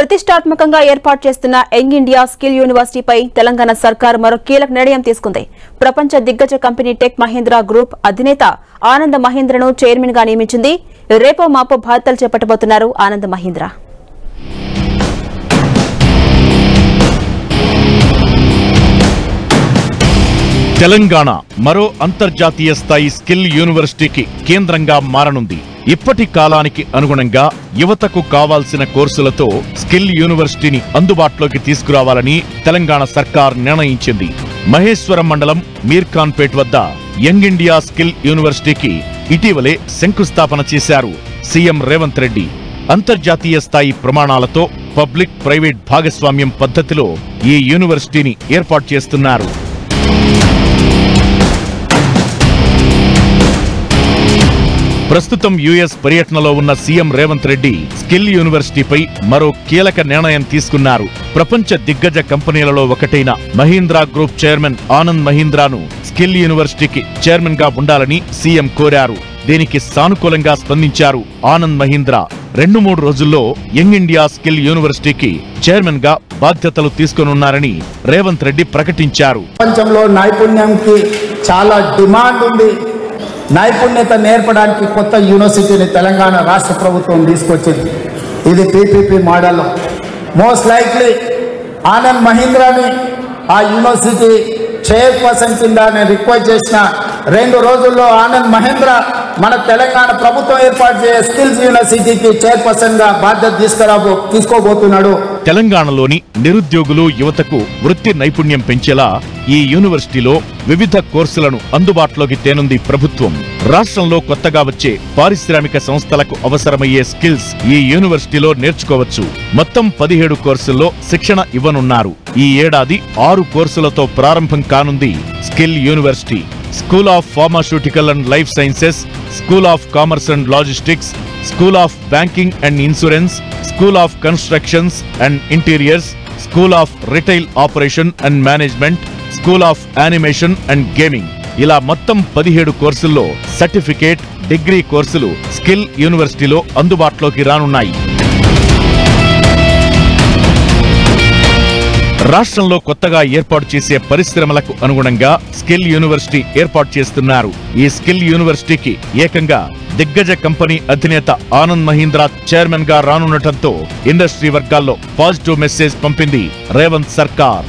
ప్రతిష్టాత్మకంగా ఏర్పాటు చేస్తున్న యంగ్ ఇండియా స్కిల్ యూనివర్సిటీపై తెలంగాణ సర్కార్ మరో కీలక నిర్ణయం తీసుకుంది. ప్రపంచ దిగ్గజ కంపెనీ టెక్ మహీంద్రా గ్రూప్ అధినేత ఆనంద్ మహీంద్రను చైర్మన్ గా నియమించింది. రేపో మాపో బాధ్యతలు చేపట్టబోతున్నారు ఆనంద్ మహీంద్ర. తెలంగాణ మరో అంతర్జాతీయ స్థాయి స్కిల్ యూనివర్సిటీకి కేంద్రంగా మారనుంది. ఇప్పటి కాలానికి అనుగుణంగా యువతకు కావాల్సిన కోర్సులతో స్కిల్ యూనివర్సిటీని అందుబాటులోకి తీసుకురావాలని తెలంగాణ సర్కార్ నిర్ణయించింది. మహేశ్వరం మండలం మీర్ఖాన్పేట్ వద్ద యంగ్ ఇండియా స్కిల్ యూనివర్సిటీకి ఇటీవలే శంకుస్థాపన చేశారు సీఎం రేవంత్ రెడ్డి. అంతర్జాతీయ స్థాయి ప్రమాణాలతో పబ్లిక్ ప్రైవేట్ భాగస్వామ్యం పద్ధతిలో ఈ యూనివర్సిటీని ఏర్పాటు చేస్తున్నారు. ప్రస్తుతం యుఎస్ పర్యటనలో ఉన్న సీఎం రేవంత్ రెడ్డి స్కిల్ యూనివర్సిటీపై మరో కీలక నిర్ణయం తీసుకున్నారు. ప్రపంచ దిగ్గజ కంపెనీలలో ఒకటైన మహీంద్రా గ్రూప్ చైర్మన్ ఆనంద్ మహీంద్రాను స్కిల్ యూనివర్సిటీకి చైర్మన్ గా ఉండాలని సీఎం కోరారు. దీనికి సానుకూలంగా స్పందించారు ఆనంద్ మహీంద్రా. 2-3 రోజుల్లో యంగ్ ఇండియా స్కిల్ యూనివర్సిటీకి చైర్మన్ గా బాధ్యతలు తీసుకోనున్నారని రేవంత్ రెడ్డి ప్రకటించారు. ప్రపంచంలో నైపుణ్యంకి చాలా డిమాండ్ ఉంది. నైపుణ్యత నేర్పడానికి కొత్త యూనివర్సిటీని తెలంగాణ రాష్ట్ర ప్రభుత్వం తీసుకొచ్చింది. ఇది PPP model. Most likely Anand మహీంద్రాని ఆ యూనివర్సిటీ చైర్పర్సన్ కింద నేను రిక్వెస్ట్ చేసిన 2 రోజుల్లో ఆనంద్ మహీంద్ర మన తెలంగాణ ప్రభుత్వం ఏర్పాటు చేసే స్కిల్స్ యూనివర్సిటీకి చైర్పర్సన్ గా బాధ్యత తీసుకోబోతున్నాడు. తెలంగాణలోని నిరుద్యోగులు యువతకు వృత్తి నైపుణ్యం పెంచేలా ఈ యూనివర్సిటీలో వివిధ కోర్సులను అందుబాటులోకి తేనుంది ప్రభుత్వం. రాష్ట్రంలో కొత్తగా వచ్చే పారిశ్రామిక సంస్థలకు అవసరమయ్యే స్కిల్స్ ఈ యూనివర్సిటీలో నేర్చుకోవచ్చు. మొత్తం 17 కోర్సుల్లో శిక్షణ ఇవ్వనున్నారు. ఈ ఏడాది 6 కోర్సులతో ప్రారంభం కానుంది skill university. School of pharmaceutical and life sciences, school of commerce and logistics, school of banking and insurance, school of constructions and interiors, school of retail operation and management, school of animation and gaming ఇలా మొత్తం 17 కోర్సుల్లో certificate, degree కోర్సులు skill యూనివర్సిటీలో అందుబాటులోకి రానున్నాయి. రాష్ట్రంలో కొత్తగా ఏర్పాటు చేసే పరిశ్రమలకు అనుగుణంగా స్కిల్ యూనివర్సిటీ ఏర్పాటు చేస్తున్నారు. ఈ స్కిల్ యూనివర్సిటీకి ఏకంగా దిగ్గజ కంపెనీ అధినేత ఆనంద్ మహీంద్రా చైర్మన్ గా రానుండటంతో ఇండస్ట్రీ వర్గాల్లో పాజిటివ్ మెసేజ్ పంపింది రేవంత్ సర్కార్.